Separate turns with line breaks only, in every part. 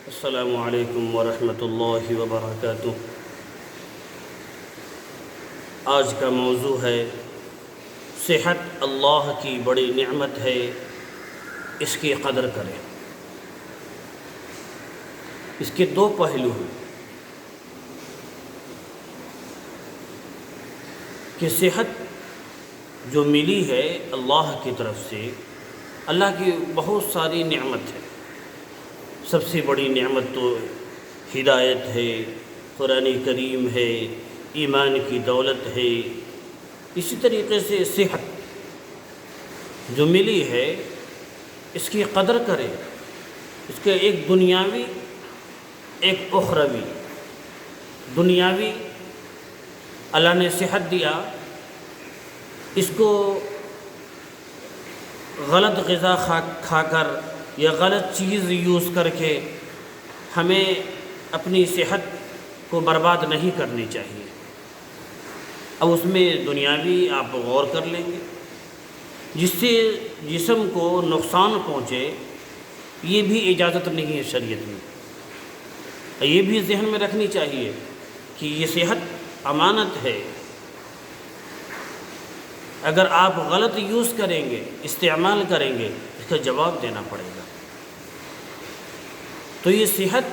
السلام علیکم ورحمۃ اللہ وبرکاتہ۔ آج کا موضوع ہے صحت اللہ کی بڑی نعمت ہے، اس کی قدر کریں۔ اس کے دو پہلو ہیں کہ صحت جو ملی ہے اللہ کی طرف سے، اللہ کی بہت ساری نعمت ہے۔ سب سے بڑی نعمت تو ہدایت ہے، قرآن کریم ہے، ایمان کی دولت ہے۔ اسی طریقے سے صحت جو ملی ہے اس کی قدر کرے، اس کے ایک دنیاوی ایک اخروی۔ دنیاوی اللہ نے صحت دیا، اس کو غلط غذا کھا کر یا غلط چیز یوز کر کے ہمیں اپنی صحت کو برباد نہیں کرنی چاہیے۔ اب اس میں دنیاوی آپ غور کر لیں گے، جس سے جسم کو نقصان پہنچے یہ بھی اجازت نہیں ہے شریعت میں۔ یہ بھی ذہن میں رکھنی چاہیے کہ یہ صحت امانت ہے، اگر آپ غلط یوز کریں گے، استعمال کریں گے، اس کا جواب دینا پڑے گا۔ تو یہ صحت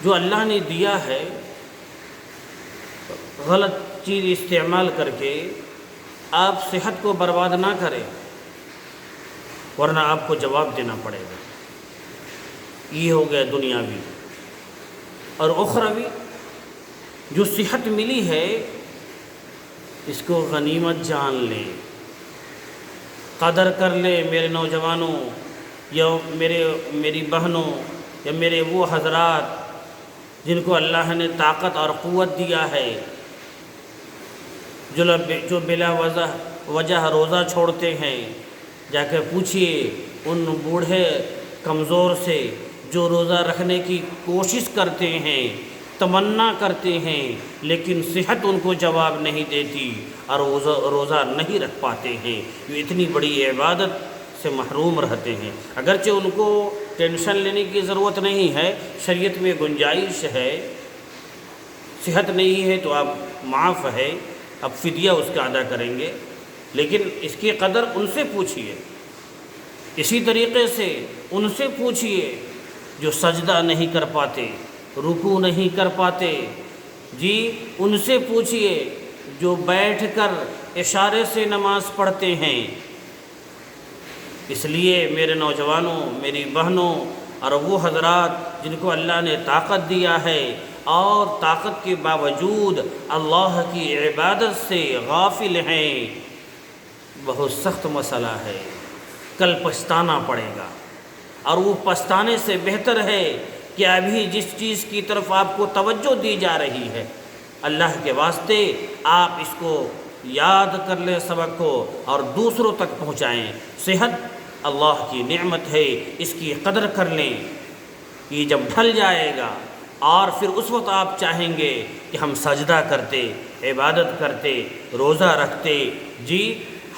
جو اللہ نے دیا ہے، غلط چیز استعمال کر کے آپ صحت کو برباد نہ کریں، ورنہ آپ کو جواب دینا پڑے گا۔ یہ ہو گیا دنیاوی۔ اور اخروی جو صحت ملی ہے اس کو غنیمت جان لیں، قدر کر لیں۔ میرے نوجوانوں یا میری بہنوں یا میرے وہ حضرات جن کو اللہ نے طاقت اور قوت دیا ہے، جو بلا وجہ روزہ چھوڑتے ہیں، جا کے پوچھئے ان بوڑھے کمزور سے جو روزہ رکھنے کی کوشش کرتے ہیں، تمنا کرتے ہیں، لیکن صحت ان کو جواب نہیں دیتی اور روزہ نہیں رکھ پاتے ہیں۔ یہ اتنی بڑی عبادت سے محروم رہتے ہیں۔ اگرچہ ان کو ٹینشن لینے کی ضرورت نہیں ہے، شریعت میں گنجائش ہے، صحت نہیں ہے تو آپ معاف ہے، اب فدیہ اس کا ادا کریں گے، لیکن اس کی قدر ان سے پوچھئے۔ اسی طریقے سے ان سے پوچھئے جو سجدہ نہیں کر پاتے، رکوع نہیں کر پاتے، جی ان سے پوچھئے جو بیٹھ کر اشارے سے نماز پڑھتے ہیں۔ اس لیے میرے نوجوانوں، میری بہنوں اور وہ حضرات جن کو اللہ نے طاقت دیا ہے اور طاقت کے باوجود اللہ کی عبادت سے غافل ہیں، بہت سخت مسئلہ ہے، کل پچھتانا پڑے گا۔ اور وہ پچھتانے سے بہتر ہے کہ ابھی جس چیز کی طرف آپ کو توجہ دی جا رہی ہے، اللہ کے واسطے آپ اس کو یاد کر لیں سبق کو اور دوسروں تک پہنچائیں۔ صحت اللہ کی نعمت ہے، اس کی قدر کر لیں۔ یہ جب ڈھل جائے گا اور پھر اس وقت آپ چاہیں گے کہ ہم سجدہ کرتے، عبادت کرتے، روزہ رکھتے، جی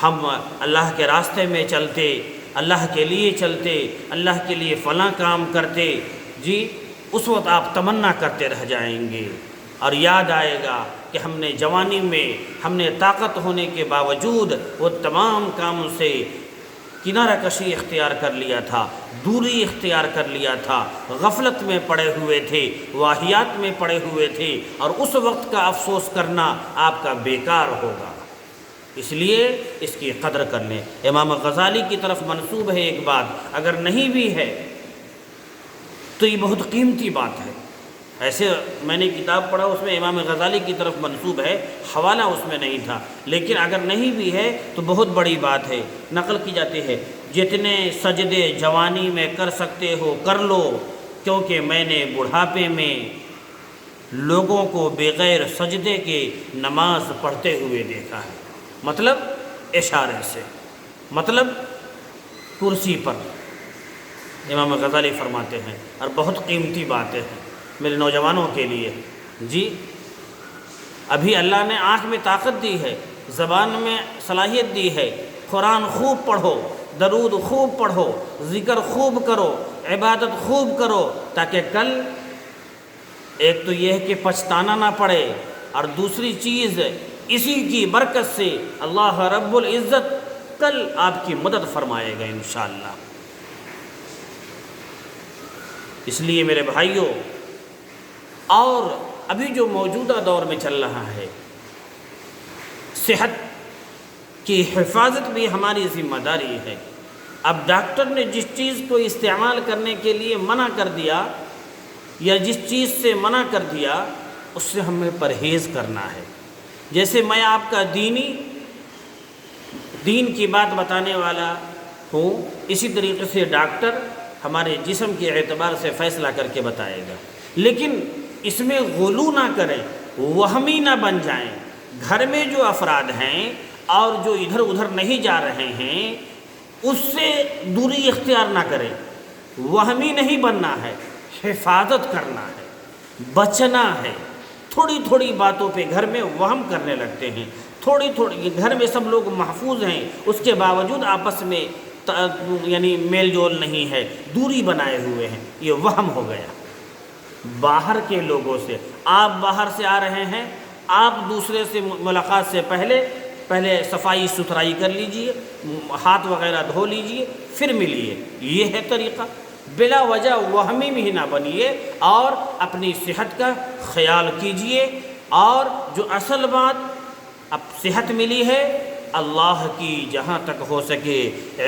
ہم اللہ کے راستے میں چلتے، اللہ کے لیے چلتے، اللہ کے لیے فلاں کام کرتے، جی اس وقت آپ تمنا کرتے رہ جائیں گے اور یاد آئے گا کہ ہم نے جوانی میں ہم نے طاقت ہونے کے باوجود وہ تمام کاموں سے کنارہ کشی اختیار کر لیا تھا، دوری اختیار کر لیا تھا، غفلت میں پڑے ہوئے تھے، واہیات میں پڑے ہوئے تھے، اور اس وقت کا افسوس کرنا آپ کا بیکار ہوگا۔ اس لیے اس کی قدر کر لیں۔ امام غزالی کی طرف منسوب ہے ایک بات، اگر نہیں بھی ہے تو یہ بہت قیمتی بات ہے۔ ایسے میں نے کتاب پڑھا، اس میں امام غزالی کی طرف منسوب ہے، حوالہ اس میں نہیں تھا، لیکن اگر نہیں بھی ہے تو بہت بڑی بات ہے۔ نقل کی جاتی ہے، جتنے سجدے جوانی میں کر سکتے ہو کر لو، کیونکہ میں نے بڑھاپے میں لوگوں کو بغیر سجدے کے نماز پڑھتے ہوئے دیکھا ہے۔ مطلب اشارے سے، مطلب کرسی پر، امام غزالی فرماتے ہیں، اور بہت قیمتی باتیں ہیں میرے نوجوانوں کے لیے۔ جی ابھی اللہ نے آنکھ میں طاقت دی ہے، زبان میں صلاحیت دی ہے، قرآن خوب پڑھو، درود خوب پڑھو، ذکر خوب کرو، عبادت خوب کرو، تاکہ کل ایک تو یہ ہے کہ پچھتانا نہ پڑے، اور دوسری چیز اسی کی برکت سے اللہ رب العزت کل آپ کی مدد فرمائے گا انشاءاللہ۔ اس لیے میرے بھائیوں، اور ابھی جو موجودہ دور میں چل رہا ہے، صحت کی حفاظت بھی ہماری ذمہ داری ہے۔ اب ڈاکٹر نے جس چیز کو استعمال کرنے کے لیے منع کر دیا، یا جس چیز سے منع کر دیا، اس سے ہمیں پرہیز کرنا ہے۔ جیسے میں آپ کا دین کی بات بتانے والا ہوں، اسی طریقے سے ڈاکٹر ہمارے جسم کے اعتبار سے فیصلہ کر کے بتائے گا، لیکن اس میں غلو نہ کریں، وہمی نہ بن جائیں۔ گھر میں جو افراد ہیں اور جو ادھر ادھر نہیں جا رہے ہیں، اس سے دوری اختیار نہ کریں، وہمی نہیں بننا ہے، حفاظت کرنا ہے، بچنا ہے۔ تھوڑی تھوڑی باتوں پہ گھر میں وہم کرنے لگتے ہیں، تھوڑی تھوڑی، گھر میں سب لوگ محفوظ ہیں، اس کے باوجود آپس میں یعنی میل جول نہیں ہے، دوری بنائے ہوئے ہیں، یہ وہم ہو گیا۔ باہر کے لوگوں سے، آپ باہر سے آ رہے ہیں، آپ دوسرے سے ملاقات سے پہلے صفائی ستھرائی کر لیجئے، ہاتھ وغیرہ دھو لیجئے، پھر ملیے، یہ ہے طریقہ۔ بلا وجہ وہمی بھی نہ بنیے، اور اپنی صحت کا خیال کیجئے، اور جو اصل بات، اب صحت ملی ہے، اللہ کی جہاں تک ہو سکے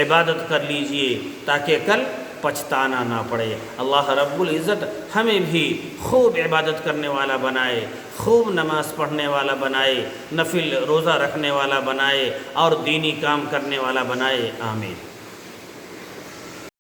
عبادت کر لیجئے، تاکہ کل پچھتانا نہ پڑے۔ اللہ رب العزت ہمیں بھی خوب عبادت کرنے والا بنائے، خوب نماز پڑھنے والا بنائے، نفل روزہ رکھنے والا بنائے، اور دینی کام کرنے والا بنائے، آمین۔